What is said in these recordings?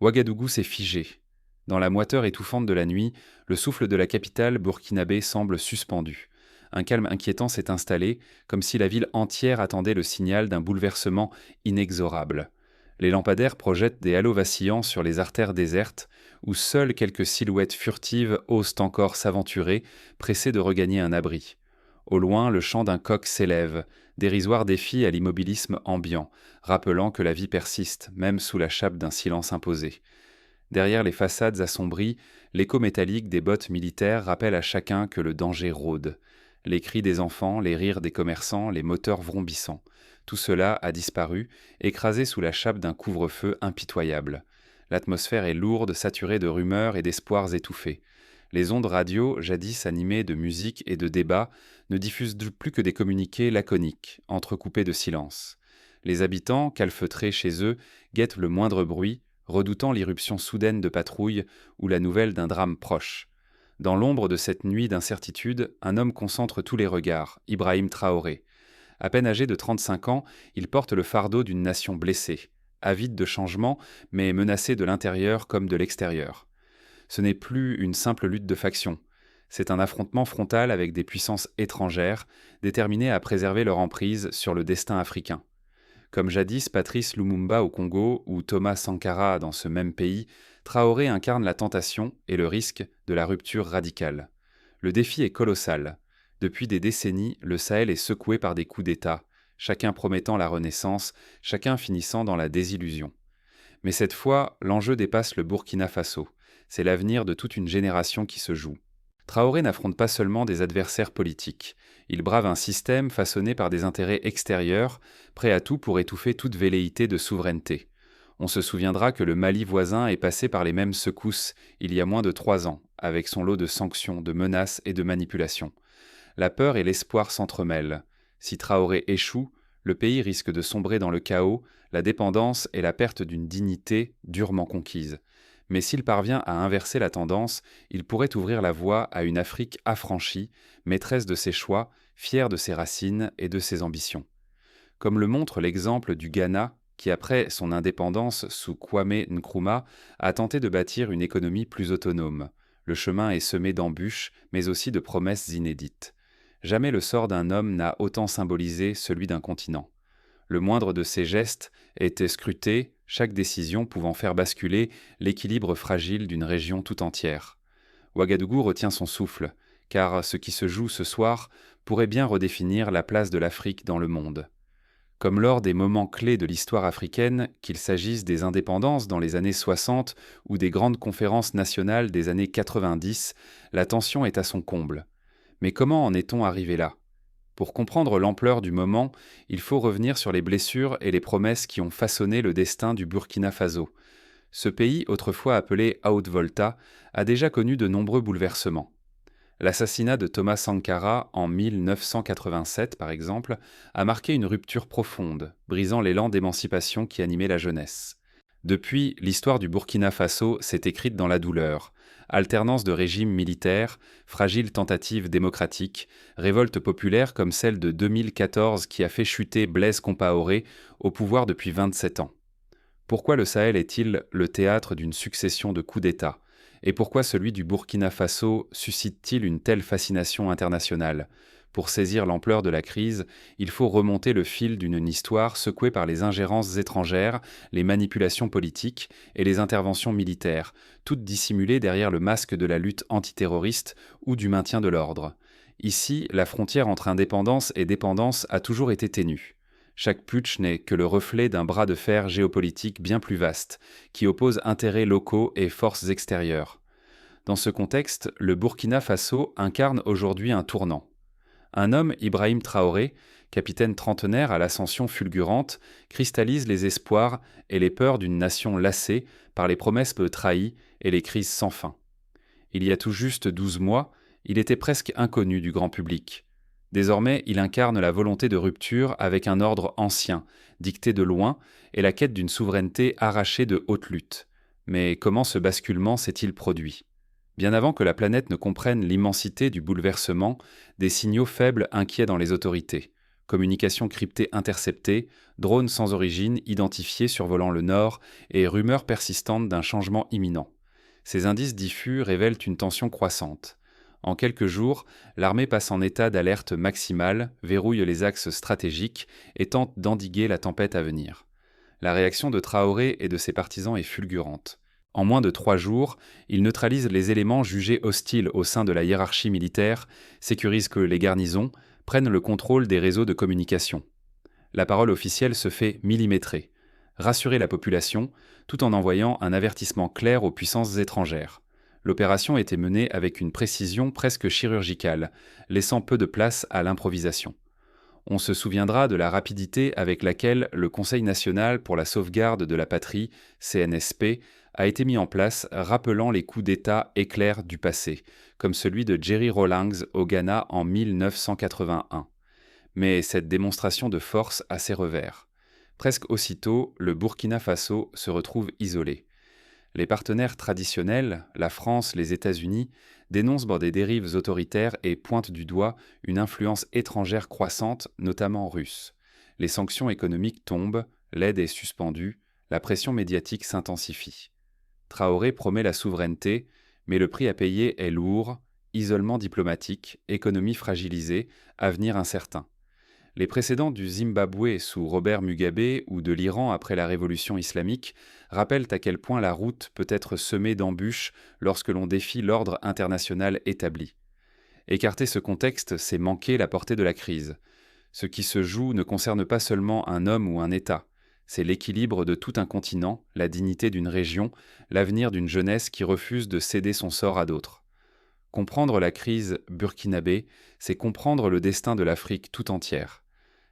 Ouagadougou s'est figé. Dans la moiteur étouffante de la nuit, le souffle de la capitale burkinabé semble suspendu. Un calme inquiétant s'est installé, comme si la ville entière attendait le signal d'un bouleversement inexorable. Les lampadaires projettent des halos vacillants sur les artères désertes, où seules quelques silhouettes furtives osent encore s'aventurer, pressées de regagner un abri. Au loin, le chant d'un coq s'élève, dérisoire défi à l'immobilisme ambiant, rappelant que la vie persiste, même sous la chape d'un silence imposé. Derrière les façades assombries, l'écho métallique des bottes militaires rappelle à chacun que le danger rôde. Les cris des enfants, les rires des commerçants, les moteurs vrombissants. Tout cela a disparu, écrasé sous la chape d'un couvre-feu impitoyable. L'atmosphère est lourde, saturée de rumeurs et d'espoirs étouffés. Les ondes radio, jadis animées de musique et de débats, ne diffusent plus que des communiqués laconiques, entrecoupés de silence. Les habitants, calfeutrés chez eux, guettent le moindre bruit, redoutant l'irruption soudaine de patrouilles ou la nouvelle d'un drame proche. Dans l'ombre de cette nuit d'incertitude, un homme concentre tous les regards, Ibrahim Traoré. À peine âgé de 35 ans, il porte le fardeau d'une nation blessée, avide de changement, mais menacée de l'intérieur comme de l'extérieur. Ce n'est plus une simple lutte de factions. C'est un affrontement frontal avec des puissances étrangères, déterminées à préserver leur emprise sur le destin africain. Comme jadis Patrice Lumumba au Congo ou Thomas Sankara dans ce même pays, Traoré incarne la tentation et le risque de la rupture radicale. Le défi est colossal. Depuis des décennies, le Sahel est secoué par des coups d'État, chacun promettant la renaissance, chacun finissant dans la désillusion. Mais cette fois, l'enjeu dépasse le Burkina Faso. C'est l'avenir de toute une génération qui se joue. Traoré n'affronte pas seulement des adversaires politiques. Il brave un système façonné par des intérêts extérieurs, prêt à tout pour étouffer toute velléité de souveraineté. On se souviendra que le Mali voisin est passé par les mêmes secousses il y a moins de 3 ans, avec son lot de sanctions, de menaces et de manipulations. La peur et l'espoir s'entremêlent. Si Traoré échoue, le pays risque de sombrer dans le chaos, la dépendance et la perte d'une dignité durement conquise. Mais s'il parvient à inverser la tendance, il pourrait ouvrir la voie à une Afrique affranchie, maîtresse de ses choix, fière de ses racines et de ses ambitions. Comme le montre l'exemple du Ghana, qui après son indépendance sous Kwame Nkrumah a tenté de bâtir une économie plus autonome. Le chemin est semé d'embûches, mais aussi de promesses inédites. Jamais le sort d'un homme n'a autant symbolisé celui d'un continent. Le moindre de ses gestes était scruté, chaque décision pouvant faire basculer l'équilibre fragile d'une région tout entière. Ouagadougou retient son souffle, car ce qui se joue ce soir pourrait bien redéfinir la place de l'Afrique dans le monde. Comme lors des moments clés de l'histoire africaine, qu'il s'agisse des indépendances dans les années 60 ou des grandes conférences nationales des années 90, la tension est à son comble. Mais comment en est-on arrivé là ? Pour comprendre l'ampleur du moment, il faut revenir sur les blessures et les promesses qui ont façonné le destin du Burkina Faso. Ce pays, autrefois appelé Haute-Volta, a déjà connu de nombreux bouleversements. L'assassinat de Thomas Sankara en 1987, par exemple, a marqué une rupture profonde, brisant l'élan d'émancipation qui animait la jeunesse. Depuis, l'histoire du Burkina Faso s'est écrite dans la douleur. Alternance de régimes militaires, fragiles tentatives démocratiques, révoltes populaires comme celle de 2014 qui a fait chuter Blaise Compaoré au pouvoir depuis 27 ans. Pourquoi le Sahel est-il le théâtre d'une succession de coups d'État ? Et pourquoi celui du Burkina Faso suscite-t-il une telle fascination internationale ? Pour saisir l'ampleur de la crise, il faut remonter le fil d'une histoire secouée par les ingérences étrangères, les manipulations politiques et les interventions militaires, toutes dissimulées derrière le masque de la lutte antiterroriste ou du maintien de l'ordre. Ici, la frontière entre indépendance et dépendance a toujours été ténue. Chaque putsch n'est que le reflet d'un bras de fer géopolitique bien plus vaste, qui oppose intérêts locaux et forces extérieures. Dans ce contexte, le Burkina Faso incarne aujourd'hui un tournant. Un homme, Ibrahim Traoré, capitaine trentenaire à l'ascension fulgurante, cristallise les espoirs et les peurs d'une nation lassée par les promesses peu trahies et les crises sans fin. Il y a tout juste 12 mois, il était presque inconnu du grand public. Désormais, il incarne la volonté de rupture avec un ordre ancien, dicté de loin, et la quête d'une souveraineté arrachée de haute lutte. Mais comment ce basculement s'est-il produit ? Bien avant que la planète ne comprenne l'immensité du bouleversement, des signaux faibles inquiets dans les autorités. Communications cryptées interceptées, drones sans origine identifiés survolant le nord et rumeurs persistantes d'un changement imminent. Ces indices diffus révèlent une tension croissante. En quelques jours, l'armée passe en état d'alerte maximale, verrouille les axes stratégiques et tente d'endiguer la tempête à venir. La réaction de Traoré et de ses partisans est fulgurante. En moins de 3 jours, ils neutralisent les éléments jugés hostiles au sein de la hiérarchie militaire, sécurisent que les garnisons, prennent le contrôle des réseaux de communication. La parole officielle se fait millimétrer. Rassurer la population, tout en envoyant un avertissement clair aux puissances étrangères. L'opération était menée avec une précision presque chirurgicale, laissant peu de place à l'improvisation. On se souviendra de la rapidité avec laquelle le Conseil national pour la sauvegarde de la patrie, CNSP, a été mis en place, rappelant les coups d'État éclairs du passé, comme celui de Jerry Rawlings au Ghana en 1981. Mais cette démonstration de force a ses revers. Presque aussitôt, le Burkina Faso se retrouve isolé. Les partenaires traditionnels, la France, les États-Unis, dénoncent des dérives autoritaires et pointent du doigt une influence étrangère croissante, notamment russe. Les sanctions économiques tombent, l'aide est suspendue, la pression médiatique s'intensifie. Traoré promet la souveraineté, mais le prix à payer est lourd, isolement diplomatique, économie fragilisée, avenir incertain. Les précédents du Zimbabwe sous Robert Mugabe ou de l'Iran après la révolution islamique rappellent à quel point la route peut être semée d'embûches lorsque l'on défie l'ordre international établi. Écarter ce contexte, c'est manquer la portée de la crise. Ce qui se joue ne concerne pas seulement un homme ou un État. C'est l'équilibre de tout un continent, la dignité d'une région, l'avenir d'une jeunesse qui refuse de céder son sort à d'autres. Comprendre la crise burkinabé, c'est comprendre le destin de l'Afrique tout entière.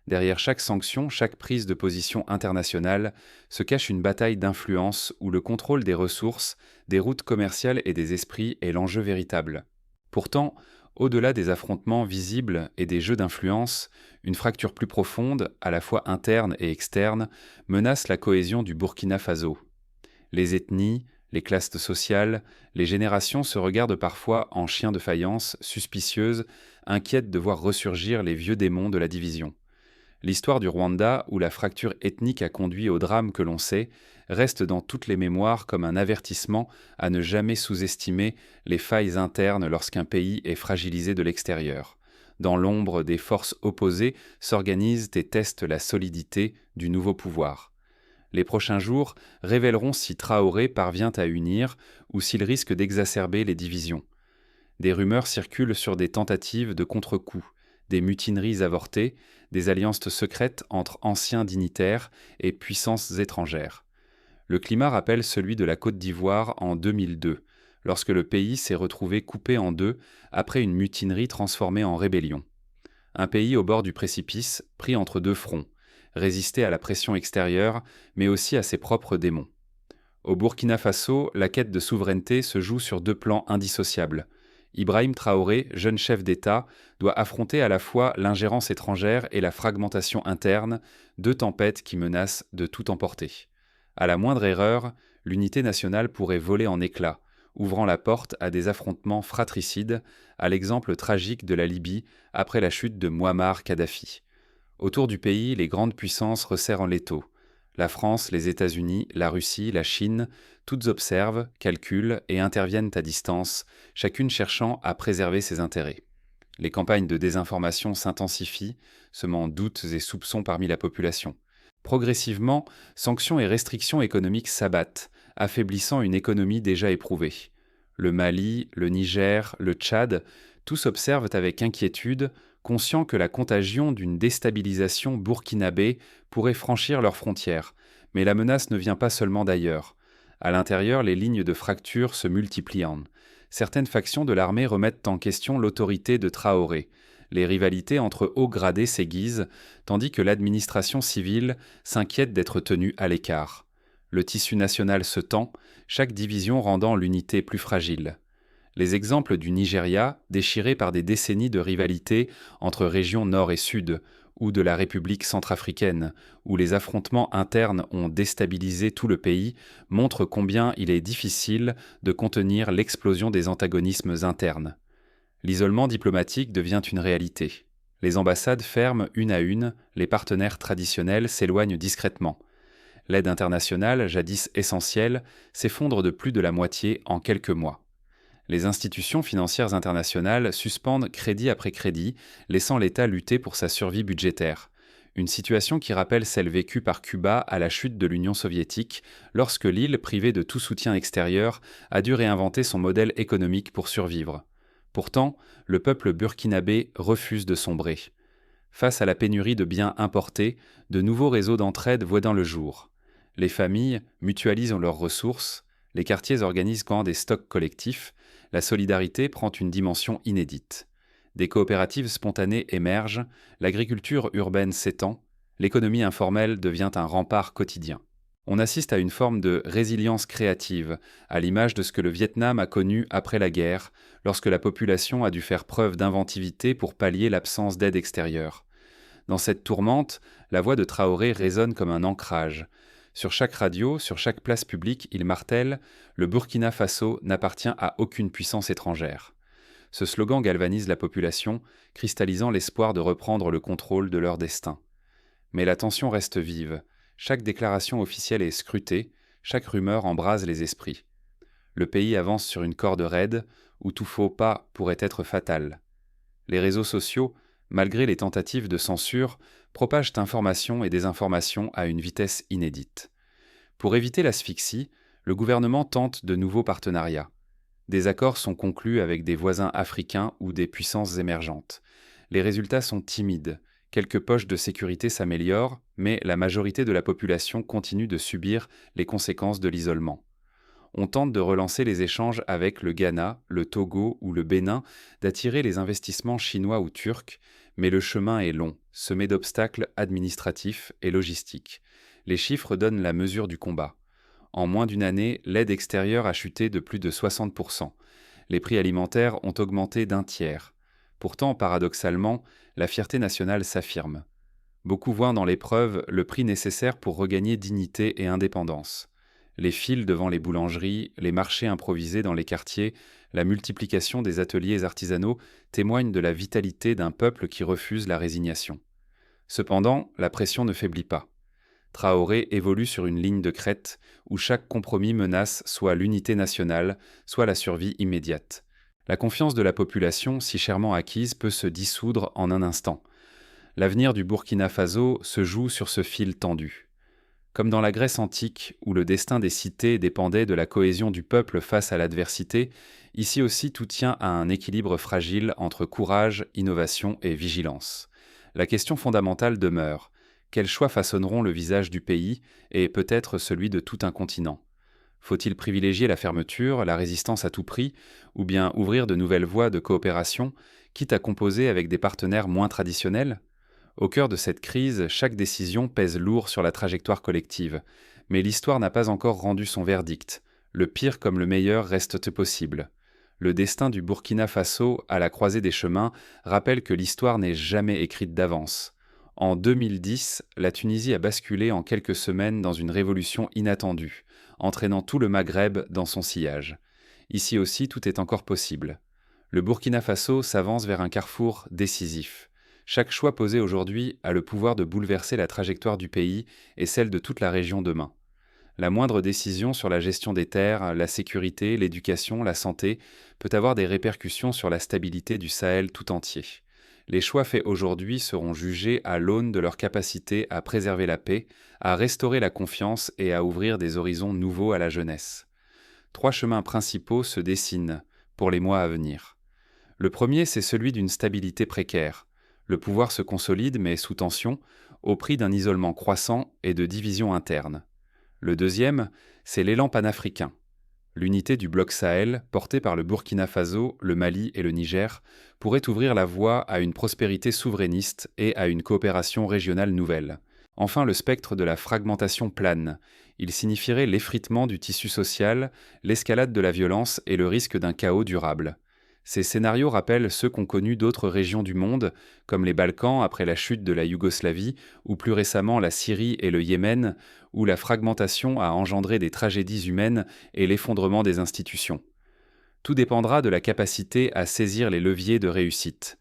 Derrière chaque sanction, chaque prise de position internationale, se cache une bataille d'influence où le contrôle des ressources, des routes commerciales et des esprits est l'enjeu véritable. Pourtant, au-delà des affrontements visibles et des jeux d'influence, une fracture plus profonde, à la fois interne et externe, menace la cohésion du Burkina Faso. Les ethnies, les classes sociales, les générations se regardent parfois en chiens de faïence, suspicieuses, inquiètes de voir ressurgir les vieux démons de la division. L'histoire du Rwanda, où la fracture ethnique a conduit au drame que l'on sait, reste dans toutes les mémoires comme un avertissement à ne jamais sous-estimer les failles internes lorsqu'un pays est fragilisé de l'extérieur. Dans l'ombre des forces opposées s'organisent et testent la solidité du nouveau pouvoir. Les prochains jours révéleront si Traoré parvient à unir ou s'il risque d'exacerber les divisions. Des rumeurs circulent sur des tentatives de contre-coup, des mutineries avortées, des alliances secrètes entre anciens dignitaires et puissances étrangères. Le climat rappelle celui de la Côte d'Ivoire en 2002, lorsque le pays s'est retrouvé coupé en deux après une mutinerie transformée en rébellion. Un pays au bord du précipice, pris entre deux fronts, résister à la pression extérieure, mais aussi à ses propres démons. Au Burkina Faso, la quête de souveraineté se joue sur 2 plans indissociables. Ibrahim Traoré, jeune chef d'État, doit affronter à la fois l'ingérence étrangère et la fragmentation interne, 2 tempêtes qui menacent de tout emporter. À la moindre erreur, l'unité nationale pourrait voler en éclats, ouvrant la porte à des affrontements fratricides, à l'exemple tragique de la Libye après la chute de Mouammar Kadhafi. Autour du pays, les grandes puissances resserrent en l'étau. La France, les États-Unis, la Russie, la Chine, toutes observent, calculent et interviennent à distance, chacune cherchant à préserver ses intérêts. Les campagnes de désinformation s'intensifient, semant doutes et soupçons parmi la population. Progressivement, sanctions et restrictions économiques s'abattent, affaiblissant une économie déjà éprouvée. Le Mali, le Niger, le Tchad, tous observent avec inquiétude, conscients que la contagion d'une déstabilisation burkinabé pourrait franchir leurs frontières. Mais la menace ne vient pas seulement d'ailleurs. À l'intérieur, les lignes de fracture se multiplient. Certaines factions de l'armée remettent en question l'autorité de Traoré. Les rivalités entre hauts gradés s'aiguisent, tandis que l'administration civile s'inquiète d'être tenue à l'écart. Le tissu national se tend, chaque division rendant l'unité plus fragile. Les exemples du Nigeria, déchiré par des décennies de rivalité entre régions nord et sud, ou de la République centrafricaine, où les affrontements internes ont déstabilisé tout le pays, montrent combien il est difficile de contenir l'explosion des antagonismes internes. L'isolement diplomatique devient une réalité. Les ambassades ferment une à une, les partenaires traditionnels s'éloignent discrètement. L'aide internationale, jadis essentielle, s'effondre de plus de la moitié en quelques mois. Les institutions financières internationales suspendent crédit après crédit, laissant l'État lutter pour sa survie budgétaire. Une situation qui rappelle celle vécue par Cuba à la chute de l'Union soviétique, lorsque l'île, privée de tout soutien extérieur, a dû réinventer son modèle économique pour survivre. Pourtant, le peuple burkinabé refuse de sombrer. Face à la pénurie de biens importés, de nouveaux réseaux d'entraide voient le jour. Les familles mutualisent leurs ressources, les quartiers organisent des stocks collectifs, la solidarité prend une dimension inédite. Des coopératives spontanées émergent, l'agriculture urbaine s'étend, l'économie informelle devient un rempart quotidien. On assiste à une forme de résilience créative, à l'image de ce que le Vietnam a connu après la guerre, lorsque la population a dû faire preuve d'inventivité pour pallier l'absence d'aide extérieure. Dans cette tourmente, la voix de Traoré résonne comme un ancrage. Sur chaque radio, sur chaque place publique, il martèle « Le Burkina Faso n'appartient à aucune puissance étrangère ». Ce slogan galvanise la population, cristallisant l'espoir de reprendre le contrôle de leur destin. Mais la tension reste vive. Chaque déclaration officielle est scrutée, chaque rumeur embrase les esprits. Le pays avance sur une corde raide, où tout faux pas pourrait être fatal. Les réseaux sociaux, malgré les tentatives de censure, propagent informations et désinformations à une vitesse inédite. Pour éviter l'asphyxie, le gouvernement tente de nouveaux partenariats. Des accords sont conclus avec des voisins africains ou des puissances émergentes. Les résultats sont timides. Quelques poches de sécurité s'améliorent, mais la majorité de la population continue de subir les conséquences de l'isolement. On tente de relancer les échanges avec le Ghana, le Togo ou le Bénin, d'attirer les investissements chinois ou turcs, mais le chemin est long, semé d'obstacles administratifs et logistiques. Les chiffres donnent la mesure du combat. En moins d'une année, l'aide extérieure a chuté de plus de 60%. Les prix alimentaires ont augmenté d'un tiers. Pourtant, paradoxalement, la fierté nationale s'affirme. Beaucoup voient dans l'épreuve le prix nécessaire pour regagner dignité et indépendance. Les files devant les boulangeries, les marchés improvisés dans les quartiers, la multiplication des ateliers artisanaux témoignent de la vitalité d'un peuple qui refuse la résignation. Cependant, la pression ne faiblit pas. Traoré évolue sur une ligne de crête où chaque compromis menace soit l'unité nationale, soit la survie immédiate. La confiance de la population, si chèrement acquise, peut se dissoudre en un instant. L'avenir du Burkina Faso se joue sur ce fil tendu. Comme dans la Grèce antique, où le destin des cités dépendait de la cohésion du peuple face à l'adversité, ici aussi tout tient à un équilibre fragile entre courage, innovation et vigilance. La question fondamentale demeure: quels choix façonneront le visage du pays et peut-être celui de tout un continent? Faut-il privilégier la fermeture, la résistance à tout prix, ou bien ouvrir de nouvelles voies de coopération, quitte à composer avec des partenaires moins traditionnels? Au cœur de cette crise, chaque décision pèse lourd sur la trajectoire collective, mais l'histoire n'a pas encore rendu son verdict. Le pire comme le meilleur restent possibles. Le destin du Burkina Faso, à la croisée des chemins, rappelle que l'histoire n'est jamais écrite d'avance. En 2010, la Tunisie a basculé en quelques semaines dans une révolution inattendue, entraînant tout le Maghreb dans son sillage. Ici aussi, tout est encore possible. Le Burkina Faso s'avance vers un carrefour décisif. Chaque choix posé aujourd'hui a le pouvoir de bouleverser la trajectoire du pays et celle de toute la région demain. La moindre décision sur la gestion des terres, la sécurité, l'éducation, la santé peut avoir des répercussions sur la stabilité du Sahel tout entier. Les choix faits aujourd'hui seront jugés à l'aune de leur capacité à préserver la paix, à restaurer la confiance et à ouvrir des horizons nouveaux à la jeunesse. 3 chemins principaux se dessinent pour les mois à venir. Le premier, c'est celui d'une stabilité précaire. Le pouvoir se consolide mais sous tension, au prix d'un isolement croissant et de divisions internes. Le deuxième, c'est l'élan panafricain. L'unité du bloc Sahel, portée par le Burkina Faso, le Mali et le Niger, pourrait ouvrir la voie à une prospérité souverainiste et à une coopération régionale nouvelle. Enfin, le spectre de la fragmentation plane. Il signifierait l'effritement du tissu social, l'escalade de la violence et le risque d'un chaos durable. Ces scénarios rappellent ceux qu'ont connus d'autres régions du monde, comme les Balkans après la chute de la Yougoslavie, ou plus récemment la Syrie et le Yémen, où la fragmentation a engendré des tragédies humaines et l'effondrement des institutions. Tout dépendra de la capacité à saisir les leviers de réussite.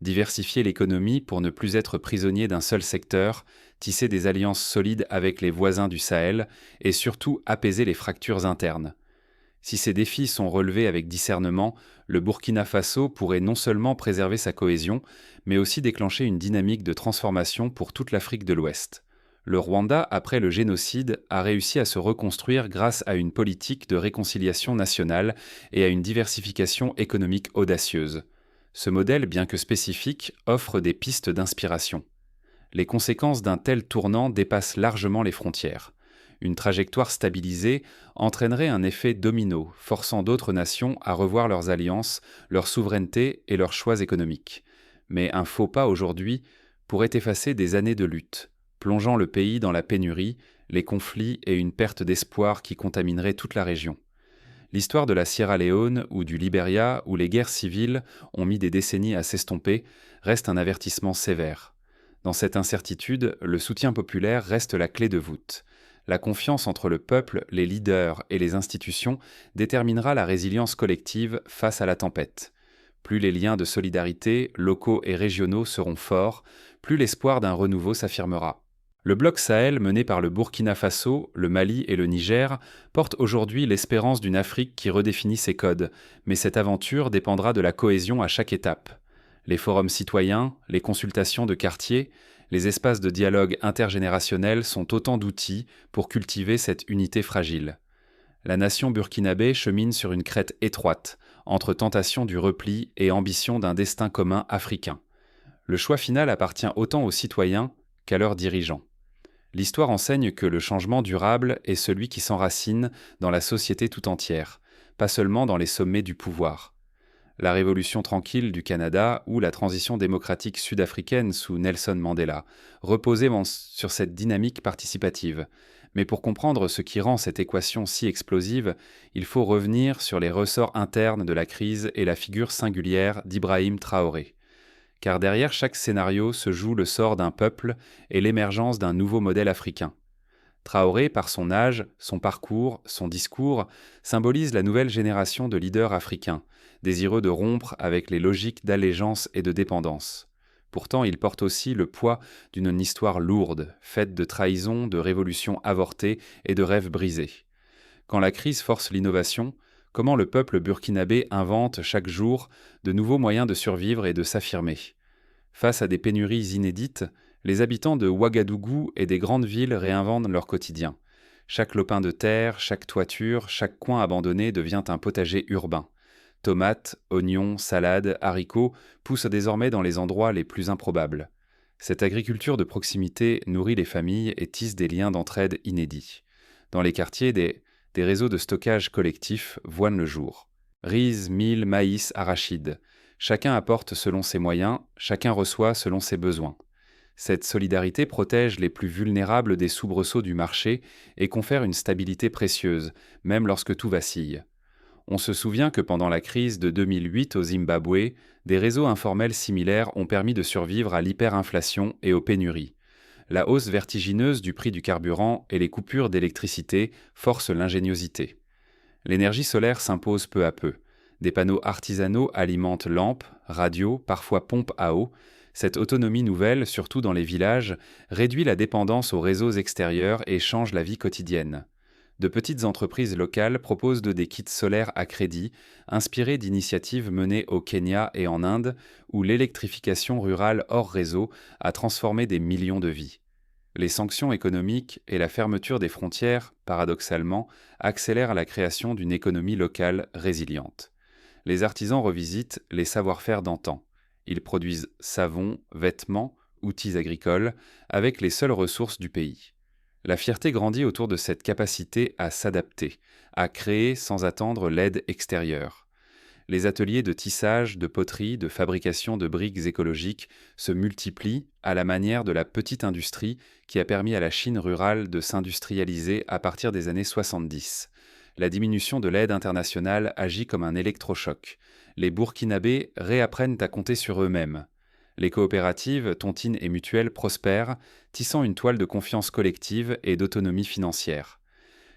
diversifier l'économie pour ne plus être prisonnier d'un seul secteur, tisser des alliances solides avec les voisins du Sahel et surtout apaiser les fractures internes. Si ces défis sont relevés avec discernement, le Burkina Faso pourrait non seulement préserver sa cohésion, mais aussi déclencher une dynamique de transformation pour toute l'Afrique de l'Ouest. Le Rwanda, après le génocide, a réussi à se reconstruire grâce à une politique de réconciliation nationale et à une diversification économique audacieuse. Ce modèle, bien que spécifique, offre des pistes d'inspiration. Les conséquences d'un tel tournant dépassent largement les frontières. Une trajectoire stabilisée entraînerait un effet domino, forçant d'autres nations à revoir leurs alliances, leur souveraineté et leurs choix économiques. Mais un faux pas aujourd'hui pourrait effacer des années de lutte, plongeant le pays dans la pénurie, les conflits et une perte d'espoir qui contamineraient toute la région. L'histoire de la Sierra Leone ou du Libéria, où les guerres civiles ont mis des décennies à s'estomper, reste un avertissement sévère. Dans cette incertitude, le soutien populaire reste la clé de voûte. La confiance entre le peuple, les leaders et les institutions déterminera la résilience collective face à la tempête. Plus les liens de solidarité, locaux et régionaux seront forts, plus l'espoir d'un renouveau s'affirmera. Le bloc Sahel mené par le Burkina Faso, le Mali et le Niger porte aujourd'hui l'espérance d'une Afrique qui redéfinit ses codes, mais cette aventure dépendra de la cohésion à chaque étape. Les forums citoyens, les consultations de quartier, les espaces de dialogue intergénérationnel sont autant d'outils pour cultiver cette unité fragile. La nation burkinabé chemine sur une crête étroite, entre tentation du repli et ambition d'un destin commun africain. Le choix final appartient autant aux citoyens qu'à leurs dirigeants. L'histoire enseigne que le changement durable est celui qui s'enracine dans la société tout entière, pas seulement dans les sommets du pouvoir. La Révolution tranquille du Canada ou la transition démocratique sud-africaine sous Nelson Mandela reposaient sur cette dynamique participative. Mais pour comprendre ce qui rend cette équation si explosive, il faut revenir sur les ressorts internes de la crise et la figure singulière d'Ibrahim Traoré. Car derrière chaque scénario se joue le sort d'un peuple et l'émergence d'un nouveau modèle africain. Traoré, par son âge, son parcours, son discours, symbolise la nouvelle génération de leaders africains, désireux de rompre avec les logiques d'allégeance et de dépendance. Pourtant, il porte aussi le poids d'une histoire lourde, faite de trahisons, de révolutions avortées et de rêves brisés. Quand la crise force l'innovation, comment le peuple burkinabé invente chaque jour de nouveaux moyens de survivre et de s'affirmer. Face à des pénuries inédites, les habitants de Ouagadougou et des grandes villes réinventent leur quotidien. Chaque lopin de terre, chaque toiture, chaque coin abandonné devient un potager urbain. Tomates, oignons, salades, haricots poussent désormais dans les endroits les plus improbables. Cette agriculture de proximité nourrit les familles et tisse des liens d'entraide inédits. Dans les quartiers, des réseaux de stockage collectif voient le jour. Riz, mil, maïs, arachides. Chacun apporte selon ses moyens, chacun reçoit selon ses besoins. Cette solidarité protège les plus vulnérables des soubresauts du marché et confère une stabilité précieuse, même lorsque tout vacille. On se souvient que pendant la crise de 2008 au Zimbabwe, des réseaux informels similaires ont permis de survivre à l'hyperinflation et aux pénuries. La hausse vertigineuse du prix du carburant et les coupures d'électricité forcent l'ingéniosité. L'énergie solaire s'impose peu à peu. Des panneaux artisanaux alimentent lampes, radios, parfois pompes à eau. Cette autonomie nouvelle, surtout dans les villages, réduit la dépendance aux réseaux extérieurs et change la vie quotidienne. De petites entreprises locales proposent des kits solaires à crédit, inspirés d'initiatives menées au Kenya et en Inde, où l'électrification rurale hors réseau a transformé des millions de vies. Les sanctions économiques et la fermeture des frontières, paradoxalement, accélèrent la création d'une économie locale résiliente. Les artisans revisitent les savoir-faire d'antan. Ils produisent savon, vêtements, outils agricoles, avec les seules ressources du pays. La fierté grandit autour de cette capacité à s'adapter, à créer sans attendre l'aide extérieure. Les ateliers de tissage, de poterie, de fabrication de briques écologiques se multiplient à la manière de la petite industrie qui a permis à la Chine rurale de s'industrialiser à partir des années 70. La diminution de l'aide internationale agit comme un électrochoc. Les Burkinabés réapprennent à compter sur eux-mêmes. Les coopératives, tontines et mutuelles prospèrent, tissant une toile de confiance collective et d'autonomie financière.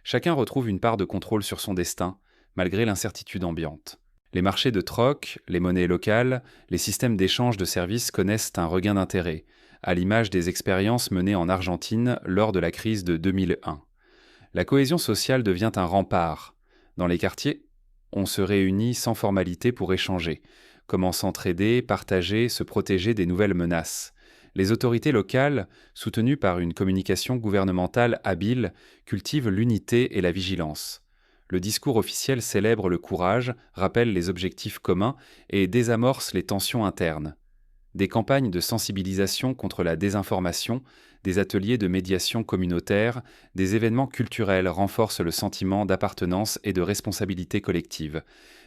Chacun retrouve une part de contrôle sur son destin, malgré l'incertitude ambiante. Les marchés de troc, les monnaies locales, les systèmes d'échange de services connaissent un regain d'intérêt, à l'image des expériences menées en Argentine lors de la crise de 2001. La cohésion sociale devient un rempart. Dans les quartiers, on se réunit sans formalité pour échanger. Comment s'entraider, partager, se protéger des nouvelles menaces. Les autorités locales, soutenues par une communication gouvernementale habile, cultivent l'unité et la vigilance. Le discours officiel célèbre le courage, rappelle les objectifs communs et désamorce les tensions internes. Des campagnes de sensibilisation contre la désinformation, des ateliers de médiation communautaire, des événements culturels renforcent le sentiment d'appartenance et de responsabilité collective.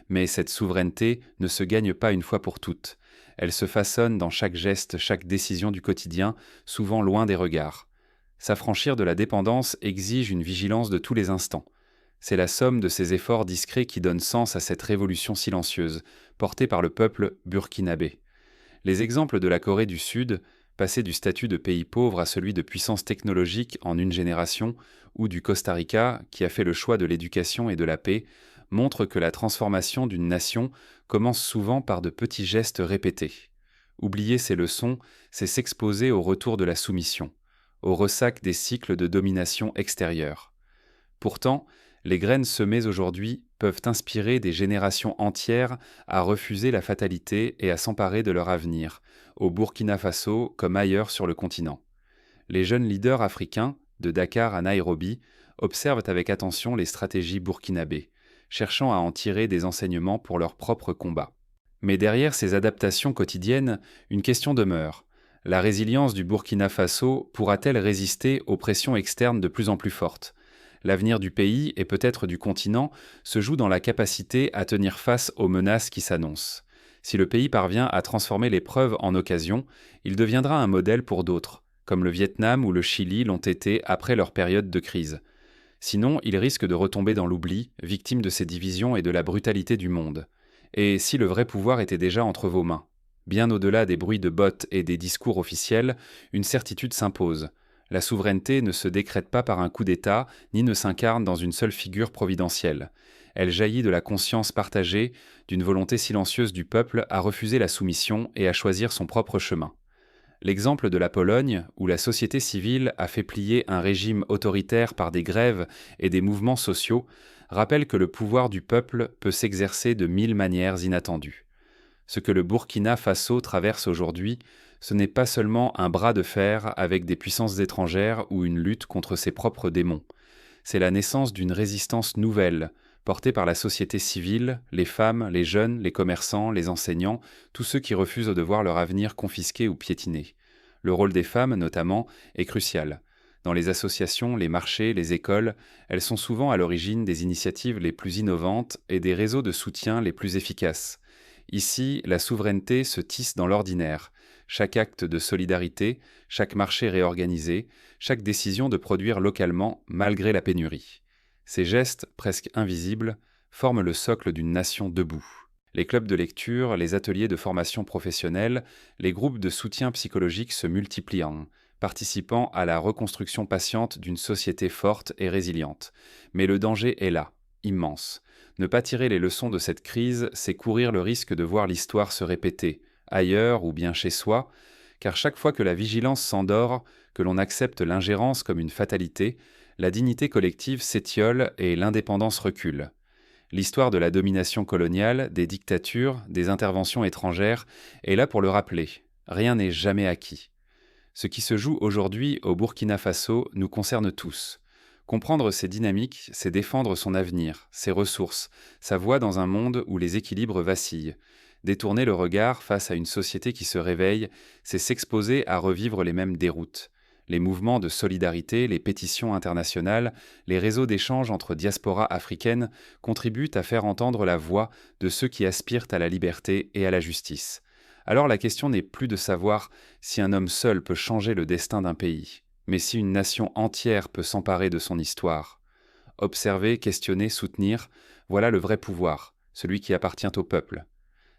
Mais cette souveraineté ne se gagne pas une fois pour toutes. Elle se façonne dans chaque geste, chaque décision du quotidien, souvent loin des regards. S'affranchir de la dépendance exige une vigilance de tous les instants. C'est la somme de ces efforts discrets qui donne sens à cette révolution silencieuse, portée par le peuple burkinabé. Les exemples de la Corée du Sud, passée du statut de pays pauvre à celui de puissance technologique en une génération, ou du Costa Rica, qui a fait le choix de l'éducation et de la paix, montrent que la transformation d'une nation commence souvent par de petits gestes répétés. Oublier ces leçons, c'est s'exposer au retour de la soumission, au ressac des cycles de domination extérieure. Pourtant, les graines semées aujourd'hui peuvent inspirer des générations entières à refuser la fatalité et à s'emparer de leur avenir, au Burkina Faso comme ailleurs sur le continent. Les jeunes leaders africains, de Dakar à Nairobi, observent avec attention les stratégies burkinabées, cherchant à en tirer des enseignements pour leur propre combat. Mais derrière ces adaptations quotidiennes, une question demeure. La résilience du Burkina Faso pourra-t-elle résister aux pressions externes de plus en plus fortes ? L'avenir du pays, et peut-être du continent, se joue dans la capacité à tenir face aux menaces qui s'annoncent. Si le pays parvient à transformer l'épreuve en occasion, il deviendra un modèle pour d'autres, comme le Vietnam ou le Chili l'ont été après leur période de crise. Sinon, il risque de retomber dans l'oubli, victime de ces divisions et de la brutalité du monde. Et si le vrai pouvoir était déjà entre vos mains ? Bien au-delà des bruits de bottes et des discours officiels, une certitude s'impose. La souveraineté ne se décrète pas par un coup d'État, ni ne s'incarne dans une seule figure providentielle. Elle jaillit de la conscience partagée, d'une volonté silencieuse du peuple à refuser la soumission et à choisir son propre chemin. L'exemple de la Pologne, où la société civile a fait plier un régime autoritaire par des grèves et des mouvements sociaux, rappelle que le pouvoir du peuple peut s'exercer de 1000 manières inattendues. Ce que le Burkina Faso traverse aujourd'hui, ce n'est pas seulement un bras de fer avec des puissances étrangères ou une lutte contre ses propres démons. C'est la naissance d'une résistance nouvelle, portée par la société civile, les femmes, les jeunes, les commerçants, les enseignants, tous ceux qui refusent de voir leur avenir confisqué ou piétiné. Le rôle des femmes, notamment, est crucial. Dans les associations, les marchés, les écoles, elles sont souvent à l'origine des initiatives les plus innovantes et des réseaux de soutien les plus efficaces. Ici, la souveraineté se tisse dans l'ordinaire. Chaque acte de solidarité, chaque marché réorganisé, chaque décision de produire localement malgré la pénurie. Ces gestes, presque invisibles, forment le socle d'une nation debout. Les clubs de lecture, les ateliers de formation professionnelle, les groupes de soutien psychologique se multiplient, participant à la reconstruction patiente d'une société forte et résiliente. Mais le danger est là, immense. Ne pas tirer les leçons de cette crise, c'est courir le risque de voir l'histoire se répéter, ailleurs ou bien chez soi, car chaque fois que la vigilance s'endort, que l'on accepte l'ingérence comme une fatalité, la dignité collective s'étiole et l'indépendance recule. L'histoire de la domination coloniale, des dictatures, des interventions étrangères est là pour le rappeler. Rien n'est jamais acquis. Ce qui se joue aujourd'hui au Burkina Faso nous concerne tous. Comprendre ces dynamiques, c'est défendre son avenir, ses ressources, sa voie dans un monde où les équilibres vacillent. Détourner le regard face à une société qui se réveille, c'est s'exposer à revivre les mêmes déroutes. Les mouvements de solidarité, les pétitions internationales, les réseaux d'échange entre diasporas africaines contribuent à faire entendre la voix de ceux qui aspirent à la liberté et à la justice. Alors la question n'est plus de savoir si un homme seul peut changer le destin d'un pays, mais si une nation entière peut s'emparer de son histoire. Observer, questionner, soutenir, voilà le vrai pouvoir, celui qui appartient au peuple.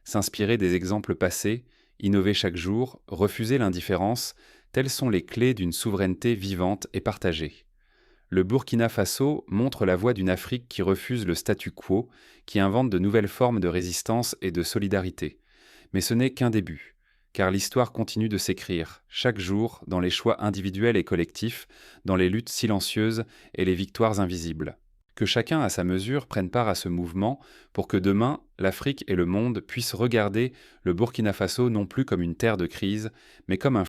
S'inspirer des exemples passés, innover chaque jour, refuser l'indifférence, telles sont les clés d'une souveraineté vivante et partagée. Le Burkina Faso montre la voie d'une Afrique qui refuse le statu quo, qui invente de nouvelles formes de résistance et de solidarité. Mais ce n'est qu'un début, car l'histoire continue de s'écrire, chaque jour, dans les choix individuels et collectifs, dans les luttes silencieuses et les victoires invisibles. Que chacun à sa mesure prenne part à ce mouvement pour que demain, l'Afrique et le monde puissent regarder le Burkina Faso non plus comme une terre de crise, mais comme un